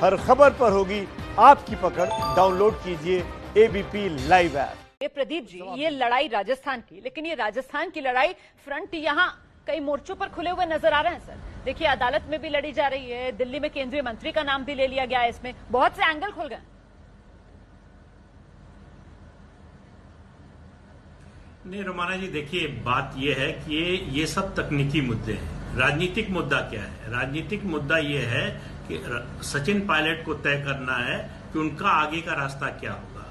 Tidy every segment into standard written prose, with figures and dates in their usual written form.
हर खबर पर होगी आपकी पकड़। डाउनलोड कीजिए एबीपी लाइव ऐप। ये प्रदीप जी, ये लड़ाई राजस्थान की, लेकिन ये राजस्थान की लड़ाई फ्रंट यहाँ कई मोर्चों पर खुले हुए नजर आ रहे हैं सर। देखिए, अदालत में भी लड़ी जा रही है, दिल्ली में केंद्रीय मंत्री का नाम भी ले लिया गया है, इसमें बहुत से एंगल खुल गए। नहीं रोमाना जी, देखिए बात यह है कि ये सब तकनीकी मुद्दे हैं। राजनीतिक मुद्दा क्या है? राजनीतिक मुद्दा ये है कि सचिन पायलट को तय करना है कि उनका आगे का रास्ता क्या होगा।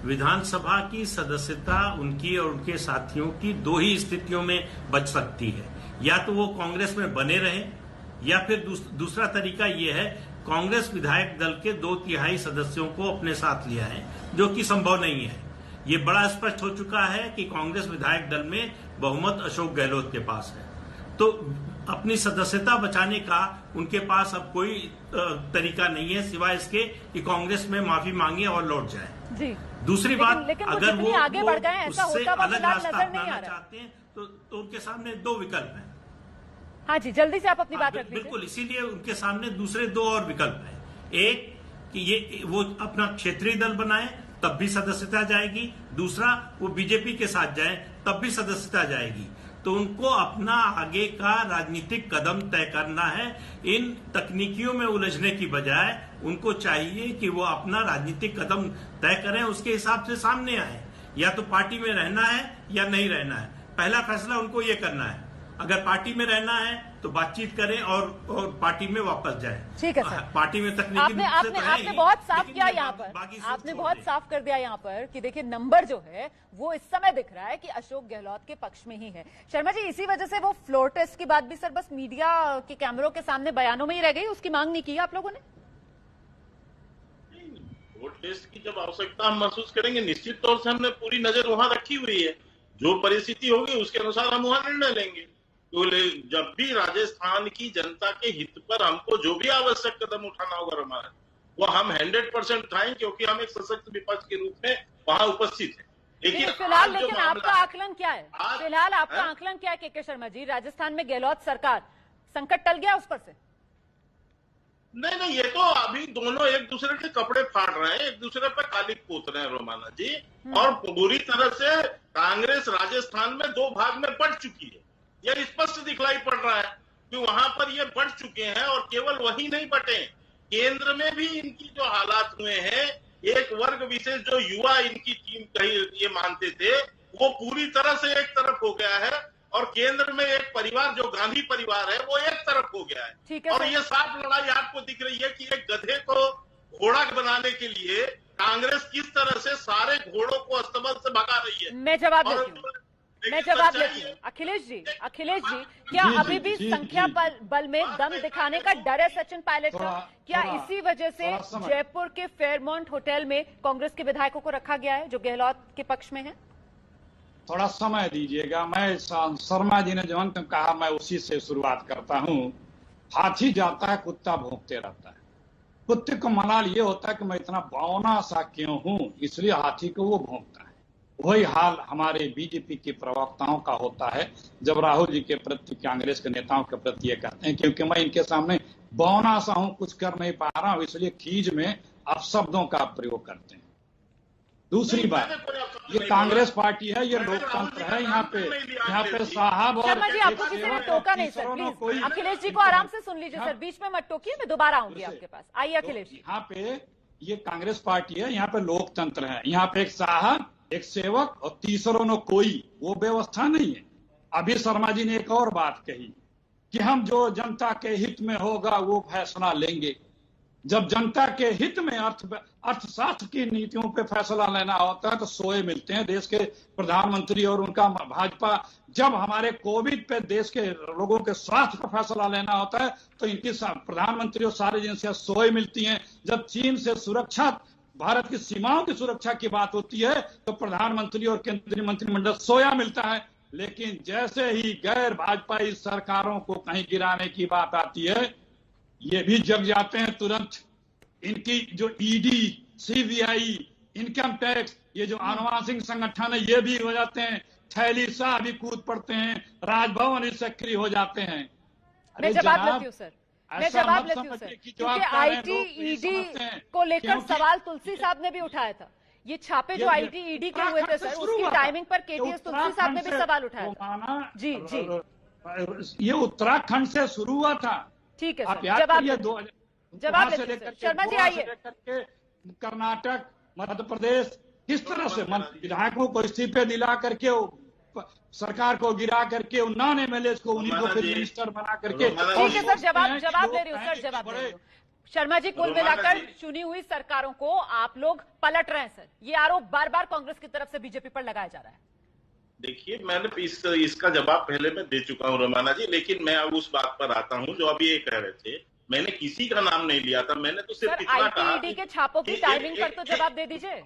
विधानसभा की सदस्यता उनकी और उनके साथियों की दो ही स्थितियों में बच सकती है, या तो वो कांग्रेस में बने रहें, या फिर दूसरा तरीका ये है कांग्रेस विधायक दल के 2/3 सदस्यों को अपने साथ लिया है, जो कि संभव नहीं है। ये बड़ा स्पष्ट हो चुका है कि कांग्रेस विधायक दल में बहुमत अशोक गहलोत के पास है, तो अपनी सदस्यता बचाने का उनके पास अब कोई तरीका नहीं है सिवाय इसके कि कांग्रेस में माफी मांगे और लौट जाए। जी। दूसरी बात, अगर वो आगे बढ़ गए, ऐसा होता हुआ अलग रास्ता नजर नहीं आ अपनाना रहा चाहते हैं तो उनके सामने दो विकल्प हैं। हाँ जी, जल्दी से आप अपनी बात रख लीजिए। बिल्कुल, इसीलिए उनके सामने दूसरे दो और विकल्प हैं। एक कि ये वो अपना क्षेत्रीय दल बनाए, तब भी सदस्यता जाएगी। दूसरा, वो बीजेपी के साथ जाए, तब भी सदस्यता जाएगी। तो उनको अपना आगे का राजनीतिक कदम तय करना है। इन तकनीकियों में उलझने की बजाय उनको चाहिए कि वो अपना राजनीतिक कदम तय करें, उसके हिसाब से सामने आए। या तो पार्टी में रहना है या नहीं रहना है, पहला फैसला उनको ये करना है। अगर पार्टी में रहना है तो बातचीत करें और पार्टी में वापस जाएं। ठीक है सर। पार्टी में तकनीकी आपने बहुत साफ किया यहाँ पर, आपने बहुत साफ कर दिया यहाँ पर कि देखिए नंबर जो है वो इस समय दिख रहा है कि अशोक गहलोत के पक्ष में ही है। शर्मा जी, इसी वजह से वो फ्लोर टेस्ट की बात भी सर बस मीडिया के कैमरों के सामने बयानों में ही रह गई, उसकी मांग नहीं की आप लोगों ने? फ्लोर टेस्ट की जब आवश्यकता हम महसूस करेंगे, निश्चित तौर से हमने पूरी नजर वहां रखी हुई है। जो परिस्थिति होगी उसके अनुसार हम वहां निर्णय लेंगे। तो जब भी राजस्थान की जनता के हित पर हमको जो भी आवश्यक कदम उठाना होगा हमारा, वो हम 100% उठाएं, क्योंकि हम एक सशक्त विपक्ष के रूप में वहां उपस्थित हैं। लेकिन फिलहाल आपका आकलन क्या है? फिलहाल आपका आकलन क्या है के शर्मा जी? राजस्थान में गहलोत सरकार, संकट टल गया उस पर से? नहीं, ये तो अभी दोनों एक दूसरे के कपड़े फाड़ रहे हैं, एक दूसरे पर कालिक पोत रहे हैं रोमाना जी। और बुरी तरह से कांग्रेस राजस्थान में दो भाग में बढ़ चुकी है, यह स्पष्ट दिखलाई पड़ रहा है कि वहां पर ये बढ़ चुके हैं। और केवल वही नहीं बटे, केंद्र में भी इनकी जो हालात हुए हैं, एक वर्ग विशेष जो युवा इनकी टीम कही ये मानते थे, वो पूरी तरह से एक तरफ हो गया है। और केंद्र में एक परिवार जो गांधी परिवार है वो एक तरफ हो गया है। और ये साफ लड़ाई आपको दिख रही है कि एक गधे को घोड़ा बनाने के लिए कांग्रेस किस तरह से सारे घोड़ों को अस्तबल से भगा रही है। मैं जवाब देती हूँ अखिलेश जी, क्या अभी भी संख्या बल में दम दिखाने का डर है सचिन पायलट का? क्या इसी वजह से जयपुर के फेयरमाउंट होटल में कांग्रेस के विधायकों को रखा गया है जो गहलोत के पक्ष में है? थोड़ा समय दीजिएगा। मैं शर्मा जी ने जो अंत कहा, मैं उसी से शुरुआत करता हूँ। हाथी जाता है, कुत्ता भौंकते रहता है। कुत्ते को मलाल ये होता है कि मैं इतना बौना सा क्यों हूं, इसलिए हाथी को वो भौंकता है। वही हाल हमारे बीजेपी के प्रवक्ताओं का होता है जब राहुल जी के प्रति, कांग्रेस के नेताओं के प्रति ये कहते हैं क्योंकि मैं इनके सामने बौना सा हूं, कुछ कर नहीं पा रहा हूं, इसलिए खीज में अपशब्दों का प्रयोग करते हैं। दूसरी बात, ये कांग्रेस पार्टी है, ये लोकतंत्र है। यहाँ पे साहब और शर्मा जी, आपको किसी ने टोका नहीं सर, प्लीज अखिलेश जी को आराम से सुन लीजिए सर, बीच में मत टोकिए, मैं दोबारा आऊंगी आपके पास। आइए अखिलेश जी। यहाँ पे ये कांग्रेस पार्टी है, यहाँ पे लोकतंत्र है। यहाँ पे एक साहब, एक सेवक और तीसरों न कोई, वो व्यवस्था नहीं है। अभी शर्मा जी ने एक और बात कही कि हम जो जनता के हित में होगा वो फैसला लेंगे। जब जनता के हित में अर्थशास्त्र की नीतियों पे फैसला लेना होता है तो सोए मिलते हैं देश के प्रधानमंत्री और उनका भाजपा। जब हमारे कोविड पे देश के लोगों के स्वास्थ्य पर फैसला लेना होता है तो इनकी प्रधानमंत्री और सारी एजेंसियां सोए मिलती हैं। जब चीन से सुरक्षा, भारत की सीमाओं की सुरक्षा की बात होती है तो प्रधानमंत्री और केंद्रीय मंत्रिमंडल सोया मिलता है। लेकिन जैसे ही गैर भाजपाई सरकारों को कहीं गिराने की बात आती है, ये भी जग जाते हैं तुरंत। इनकी जो ईडी, सीबीआई, इनकम टैक्स, ये जो आनुवांशिक संगठन है, ये भी हो जाते हैं। थैली शाह भी कूद पड़ते हैं, राजभवन ही सक्रिय हो जाते हैं। मैं जवाब देती हूँ सर। मैं जवाब लेती हूँ सर, क्योंकि आईटी ईडी को लेकर सवाल तुलसी साहब ने भी उठाया था। ये छापे जो आईटी ईडी के हुए थे सर, उसकी टाइमिंग पर केटीएस तुलसी साहब ने भी सवाल उठाया था। जी जी, ये उत्तराखंड से शुरू हुआ था। ठीक है आप सर, याद करिए, जवाब लेते हैं। शर्मा जी आइए। कर्नाटक, मध्य प्रदेश, किस तरह से विधायकों को इस्तीफे दिला करके सरकार को गिरा करके नॉन एमएलए को उन्हीं को फिर मिनिस्टर बना करके। ठीक है सर, जवाब दे रही हूँ सर, जवाब दे रही हूँ। शर्मा जी, कुल मिलाकर चुनी हुई सरकारों को आप लोग पलट रहे हैं सर, ये आरोप बार बार कांग्रेस की तरफ से बीजेपी पर लगाया जा रहा है। देखिए, मैंने इसका जवाब पहले मैं दे चुका हूं रोमाना जी, लेकिन मैं अब उस बात पर आता हूं जो अभी ये कह रहे थे। मैंने किसी का नाम नहीं लिया था, मैंने तो सिर्फ इतना कहा आईटी के छापों की टाइमिंग पर तो जवाब दे दीजिए।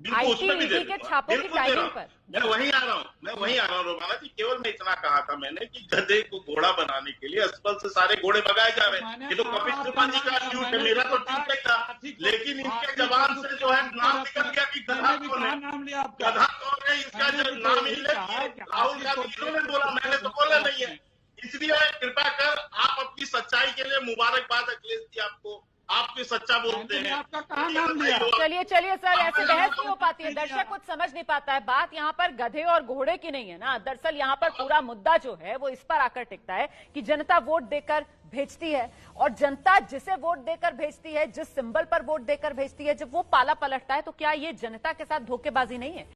आईटी के छापों की टाइमिंग पर मैं वहीं आ रहा हूँ रोमाना जी। केवल मैं इतना कहा था मैंने कि गधे को घोड़ा बनाने के लिए अस्पताल से सारे घोड़े भगाए जा रहे हैं। ये तो कपिल शर्मा जी का ट्वीट है, मेरा तो ठीक है था, लेकिन इनके जवान से जो है नाम निकल गया कि गधा कौन है, गधा कौन है, इसका जो नाम ही राहुल गांधी इन्होंने बोला, मैंने तो बोला नहीं है। इसलिए कृपया कर आप अपनी सच्चाई के लिए मुबारकबाद अखिलेश जी, आपके सच्चा बोलते हैं। आपका कहाँ नाम लिया? चलिए सर, ऐसे बहस नहीं हो पाती है, दर्शक कुछ समझ नहीं पाता है। बात यहाँ पर गधे और घोड़े की नहीं है ना, दरअसल यहाँ पर पूरा मुद्दा जो है वो इस पर आकर टिकता है कि जनता वोट देकर भेजती है, और जनता जिसे वोट देकर भेजती है, जिस सिंबल पर वोट देकर भेजती है, जब वो पाला पलटता है तो क्या ये जनता के साथ धोखेबाजी नहीं है?